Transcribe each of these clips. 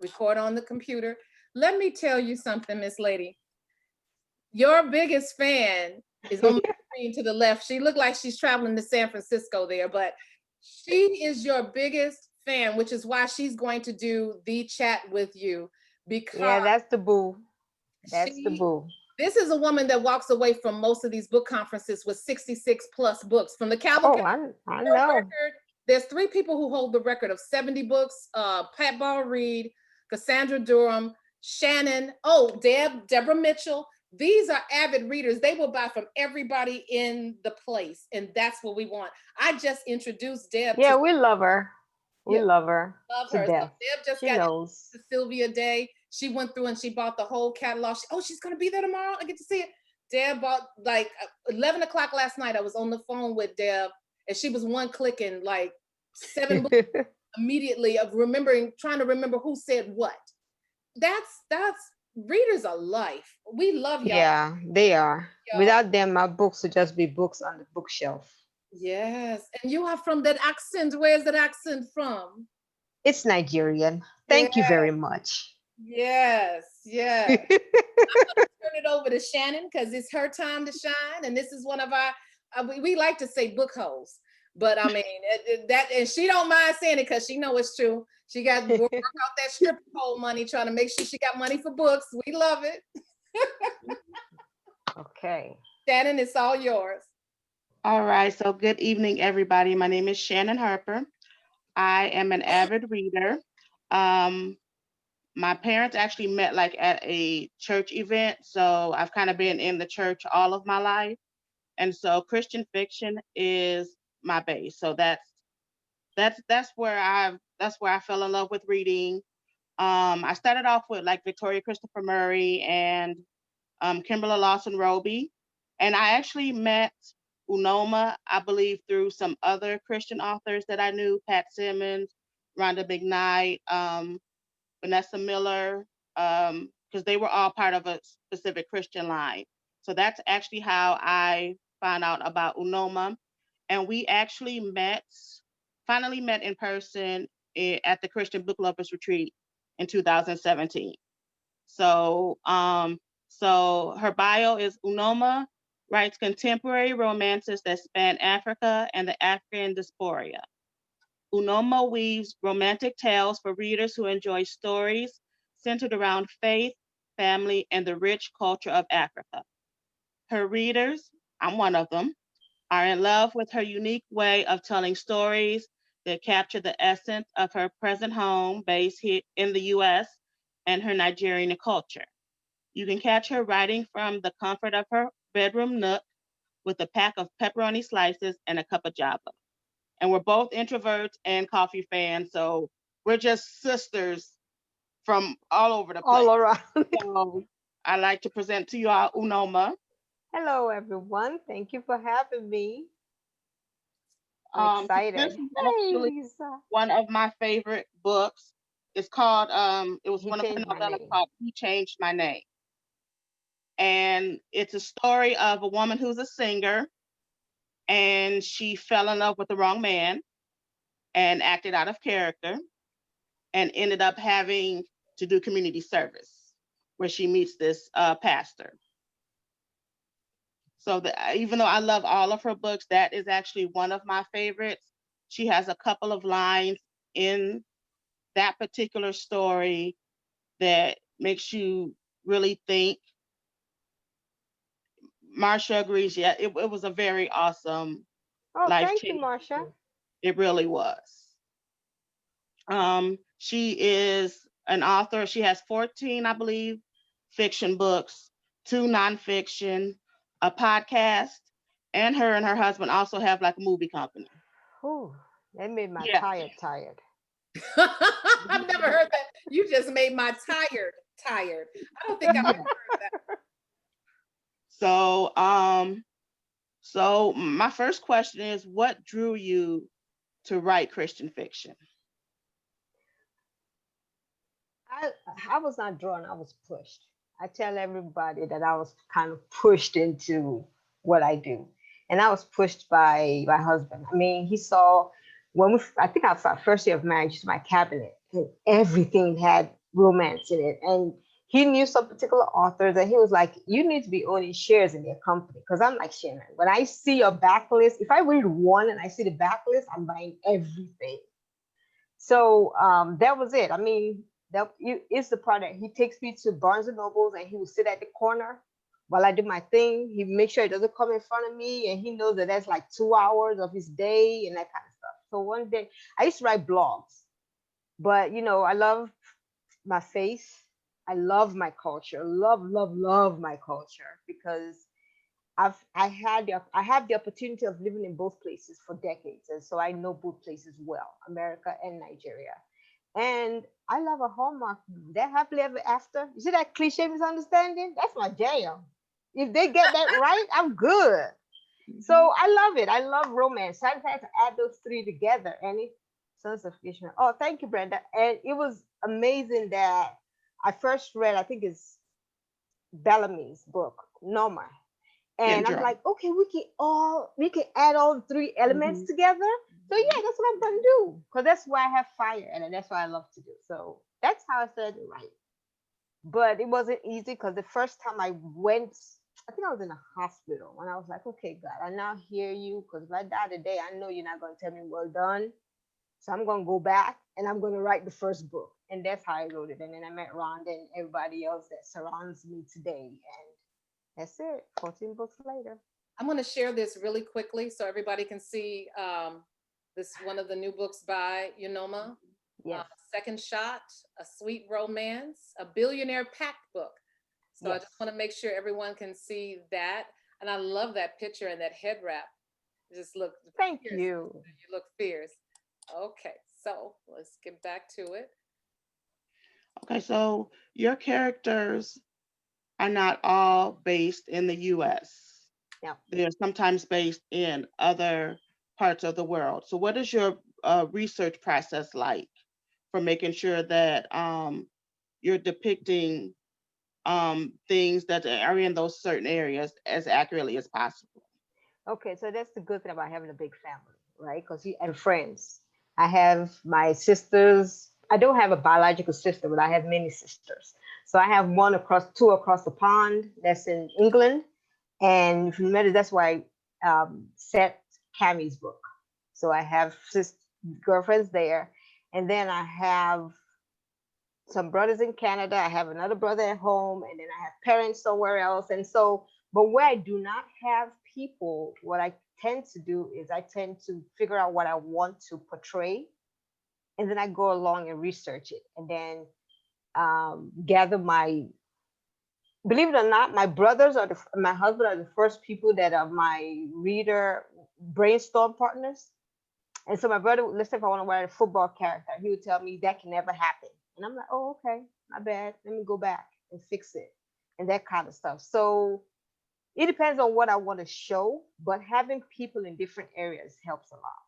record on the computer. Let me tell you something, Miss Lady. Your biggest fan is on the screen to the left. She looked like she's traveling to San Francisco there, but she is your biggest fan, which is why she's going to do the chat with you, because yeah, that's the boo. That's the boo. This is a woman that walks away from most of these book conferences with 66 plus books. From the Oh, Cavalcade I know. record, there's 3 people who hold the record of 70 books. Pat Ball Reed, Cassandra Durham, Shannon, Deborah Mitchell. These are avid readers. They will buy from everybody in the place. And that's what we want. I just introduced Deb. Yeah, we love her. We love her. Love to her. death. So Deb just She got knows. to Sylvia Day. She went through and she bought the whole catalog. She's going to be there tomorrow. I get to see it. Deb bought like 11 o'clock last night. I was on the phone with Deb and she was one clicking like 7 books immediately of trying to remember who said what. That's readers are life. We love y'all. Yeah, they are. Without them, my books would just be books on the bookshelf. Yes. And you are from that accent. Where's that accent from? It's Nigerian. Thank you very much. Yes. I'm going to turn it over to Shannon because it's her time to shine. And this is one of our, we like to say book holes. But I mean, that, and she don't mind saying it because she know it's true. She got to work out that strip pole money, trying to make sure she got money for books. We love it. Okay. Shannon, it's all yours. All right. So good evening, everybody. My name is Shannan Harper. I am an avid reader. My parents actually met like at a church event. So I've kind of been in the church all of my life. And so Christian fiction is my base. So that's where I fell in love with reading. I started off with like Victoria Christopher Murray and Kimberly Lawson Roby. And I actually met Unoma, I believe, through some other Christian authors that I knew, Pat Simmons, Rhonda McKnight, Vanessa Miller, because they were all part of a specific Christian line. So that's actually how I found out about Unoma. And we actually finally met in person at the Christian Book Lovers Retreat in 2017. So her bio is Unoma writes contemporary romances that span Africa and the African Diaspora. Unoma weaves romantic tales for readers who enjoy stories centered around faith, family, and the rich culture of Africa. Her readers, I'm one of them, are in love with her unique way of telling stories that capture the essence of her present home base here in the US and her Nigerian culture. You can catch her writing from the comfort of her bedroom nook with a pack of pepperoni slices and a cup of java. And we're both introverts and coffee fans, so we're just sisters from all over the place. All around. So I'd like to present to you all Unoma. Hello, everyone. Thank you for having me. I'm excited. This is actually one of my favorite books. It's called, it was one of her novellas called He Changed My Name. And it's a story of a woman who's a singer, and she fell in love with the wrong man and acted out of character and ended up having to do community service where she meets this pastor. So even though I love all of her books, that is actually one of my favorites. She has a couple of lines in that particular story that makes you really think. Marsha agrees. Yeah, it was a very awesome life thank change. you, Marsha. It really was. She is an author. She has 14, I believe, fiction books, 2 nonfiction, a podcast, and her husband also have like a movie company. Oh, that made my tired. I've never heard that. You just made my tired. I don't think I've ever heard that. So my first question is, what drew you to write Christian fiction? I was not drawn, I was pushed. I tell everybody that I was kind of pushed into what I do. And I was pushed by my husband. I mean, he saw I think our first year of marriage, my cabinet, and everything had romance in it. And he knew some particular authors, and he was like, you need to be owning shares in their company. Because I'm like, Shannon, when I see a backlist, if I read one and I see the backlist, I'm buying everything. So that was it. I mean, it's the product. He takes me to Barnes and Nobles, and he will sit at the corner while I do my thing. He makes sure it doesn't come in front of me, and he knows that that's like 2 hours of his day and that kind of stuff. So one day, I used to write blogs, but I love my face. I love my culture. Love my culture, because I have the opportunity of living in both places for decades, and so I know both places well, America and Nigeria. And I love a Hallmark movie. That happily ever after. You see that cliche misunderstanding? That's my jam. If they get that right, I'm good. So I love it. I love romance. So I had to add those three together. And Sons of Ishmael. Oh, thank you, Brenda. And it was amazing that I first read, I think it's Bellamy's book, Noma. And I'm Kendra. like, okay, we can add all the three elements together. So yeah, that's what I'm gonna do. Because that's why I have fire, and that's what I love to do. So that's how I started to write. But it wasn't easy, because the first time I went, I think I was in a hospital, and I was like, okay, God, I now hear you, because if I die today, I know you're not gonna tell me well done. So I'm gonna go back and I'm gonna write the first book. And that's how I wrote it. And then I met Rhonda and everybody else that surrounds me today. And that's it. 14 books later. I'm going to share this really quickly so everybody can see this one of the new books by Unoma. Yes. Second Shot, A Sweet Romance, a Billionaire Pact book. So I just want to make sure everyone can see that. And I love that picture and that head wrap. Just look. Thank fierce. you. You look fierce. Okay, so let's get back to it. Okay, so your characters are not all based in the US. Yeah. They're sometimes based in other parts of the world. So what is your research process like for making sure that you're depicting things that are in those certain areas as accurately as possible? Okay, so that's the good thing about having a big family, right? Because and friends. I have my sisters. I don't have a biological sister, but I have many sisters. So I have two across the pond. That's in England, and if you remember, that's why I set Cammie's book. So I have girlfriends there, and then I have some brothers in Canada. I have another brother at home, and then I have parents somewhere else. And so, but where I do not have people, what I tend to do is I tend to figure out what I want to portray, and then I go along and research it, and then gather my. Believe it or not, my brothers are my husband are the first people that are my reader brainstorm partners. And so my brother, let's say if I want to write a football character, he would tell me that can never happen. And I'm like, oh, okay, my bad. Let me go back and fix it and that kind of stuff. So it depends on what I want to show, but having people in different areas helps a lot.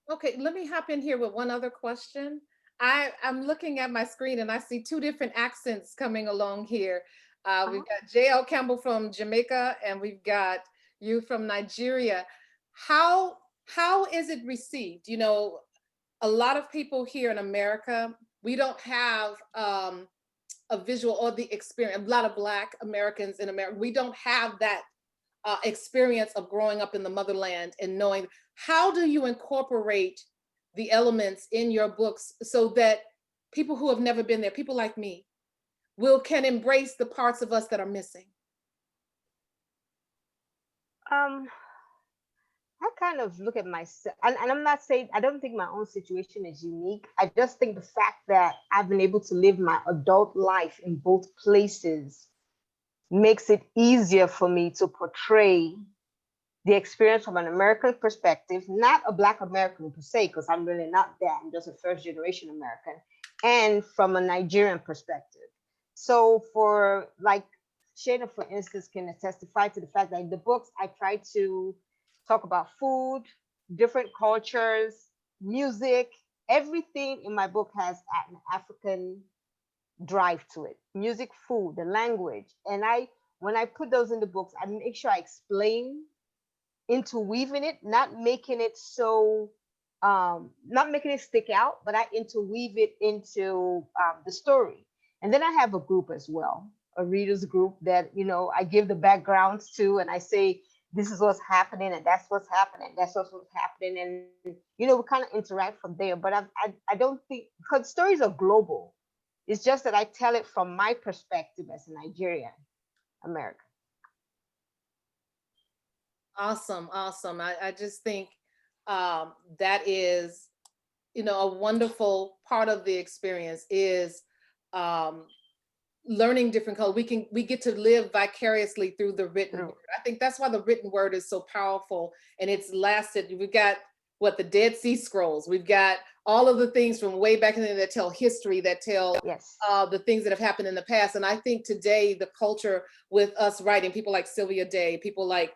Okay, let me hop in here with one other question. I'm looking at my screen and I see two different accents coming along here. We've got J.L. Campbell from Jamaica and we've got you from Nigeria. How is it received? You know, a lot of people here in America, we don't have a visual or the experience. A lot of Black Americans in America, we don't have that experience of growing up in the motherland and knowing. How do you incorporate the elements in your books so that people who have never been there, people like me, can embrace the parts of us that are missing? I kind of look at myself, and I'm not saying, I don't think my own situation is unique. I just think the fact that I've been able to live my adult life in both places makes it easier for me to portray the experience from an American perspective, not a Black American per se, because I'm really not that. I'm just a first generation American, and from a Nigerian perspective. So for like Shannon, for instance, can testify to the fact that in the books, I try to talk about food, different cultures, music. Everything in my book has an African drive to it. Music, food, the language. And when I put those in the books, I make sure I explain interweaving it, not making it so not making it stick out, but I interweave it into the story. And then I have a group as well, a readers group that, you know, I give the backgrounds to, and I say, this is what's happening, and that's what's happening, that's what's happening. And, you know, we kind of interact from there. But I don't think, because stories are global. It's just that I tell it from my perspective as a Nigerian American. Awesome, awesome. I just think that is, you know, a wonderful part of the experience is um, learning different colors. We get to live vicariously through the written word. I think that's why the written word is so powerful, and it's lasted. We've got what, the Dead Sea Scrolls. We've got all of the things from way back in there that tell history, that tell Yes. the things that have happened in the past. And I think today the culture with us writing, people like Sylvia Day, people like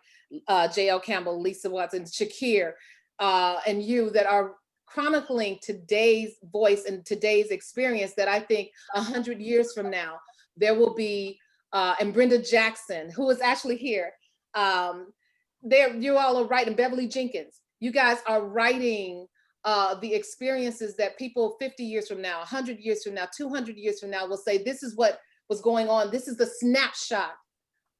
J.L. Campbell, Lisa Watson, Shakir, and you, that are chronicling today's voice and today's experience, that I think 100 years from now, there will be, and Brenda Jackson, who is actually here, you all are writing, Beverly Jenkins, you guys are writing the experiences that people 50 years from now, 100 years from now, 200 years from now will say, this is what was going on. This is the snapshot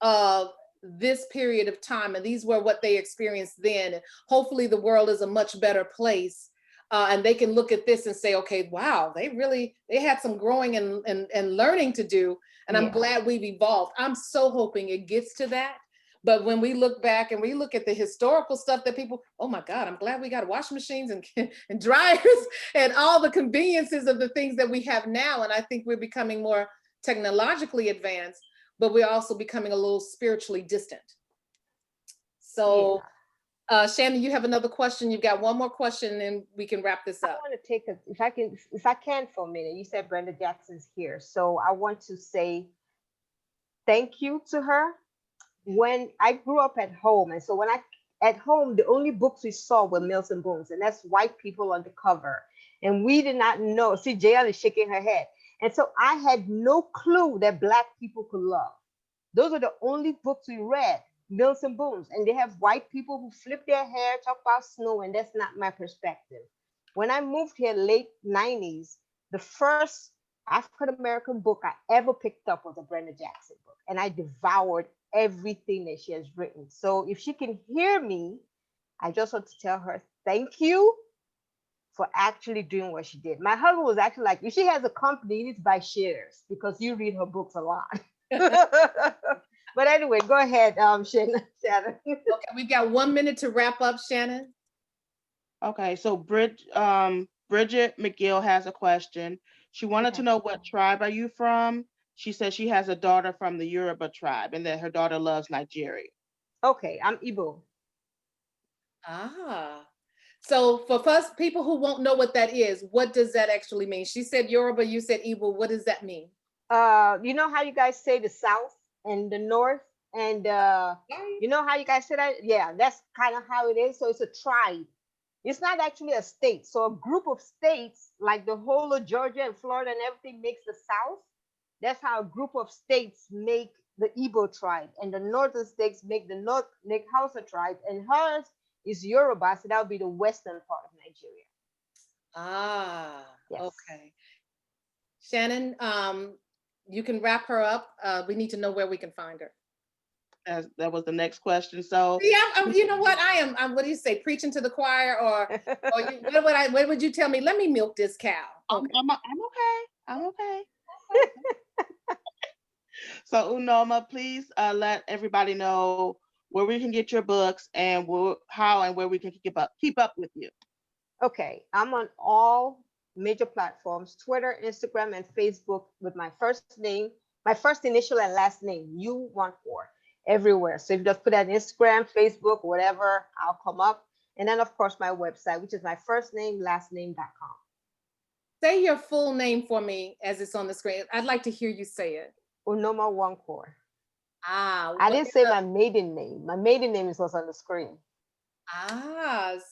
of this period of time. And these were what they experienced then. And hopefully the world is a much better place. And they can look at this and say, okay, wow, they had some growing and learning to do. And I'm glad we've evolved. I'm so hoping it gets to that. But when we look back and we look at the historical stuff that people, oh my God, I'm glad we got washing machines and dryers and all the conveniences of the things that we have now. And I think we're becoming more technologically advanced, but we're also becoming a little spiritually distant. So, Shannan, you have another question. You've got one more question and we can wrap this up. I want to take if I can for a minute. You said Brenda Jackson's here. So I want to say thank you to her. When I grew up at home, and so at home, the only books we saw were Mills and Boons, and that's white people on the cover. And we did not know. See, JL is shaking her head. And so I had no clue that Black people could love. Those are the only books we read, Mills and Boons. And they have white people who flip their hair, talk about snow, and that's not my perspective. When I moved here late 90s, the first African American book I ever picked up was a Brenda Jackson book. And I devoured everything that she has written. So if she can hear me, I just want to tell her thank you for actually doing what she did. My husband was actually like, if she has a company, you need to buy shares because you read her books a lot. But anyway, go ahead, Shannan. Okay, we've got 1 minute to wrap up, Shannan. Okay, so Bridget McGill has a question. She wanted to know, what tribe are you from? She says she has a daughter from the Yoruba tribe and that her daughter loves Nigeria. Okay, I'm Igbo. So for first people who won't know what that is, what does that actually mean? She said Yoruba, you said Igbo. What does that mean? You know how you guys say the South and the North, and you know how you guys say that? Yeah, that's kind of how it is. So it's a tribe. It's not actually a state. So a group of states, like the whole of Georgia and Florida and everything, makes the South. That's how a group of states make the Igbo tribe, and the northern states make the Hausa tribe, and hers is Yoruba, so that would be the western part of Nigeria. Yes. Okay. Shannan, you can wrap her up. We need to know where we can find her. That was the next question. So yeah, you know what? I'm what do you say, preaching to the choir, or what would you tell me? Let me milk this cow. Okay. I'm okay. So Unoma, please let everybody know where we can get your books and how and where we can keep up with you. Okay, I'm on all major platforms, Twitter, Instagram, and Facebook with my first name, my first initial and last name, Nwankwor, everywhere. So if you just put that Instagram, Facebook, whatever, I'll come up. And then of course my website, which is my first name, last name.com. Say your full name for me as it's on the screen. I'd like to hear you say it. Unoma Nwankwor. I didn't say my maiden name. My maiden name is what's on the screen.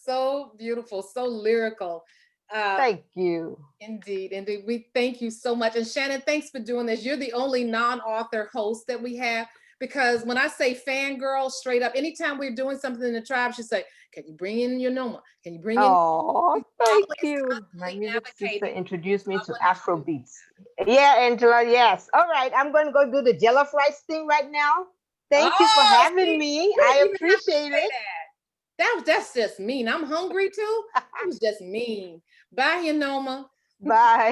So beautiful, so lyrical. Thank you. Indeed. We thank you so much. And Shannan, thanks for doing this. You're the only non-author host that we have. because when I say fangirl, straight up, anytime we're doing something in the tribe, she say, "Can you bring in your Noma? Can you bring in?" Oh, thank you. My Constantly music sister advocating. introduced me I to wanna Afro do- beats. Yeah, Angela, yes. All right, I'm going to go do the jollof rice thing right now. Thank you for Oh, having see, me. you I didn't even have to appreciate say it. that's just mean. I'm hungry too. It was just mean. Bye, Noma. Bye.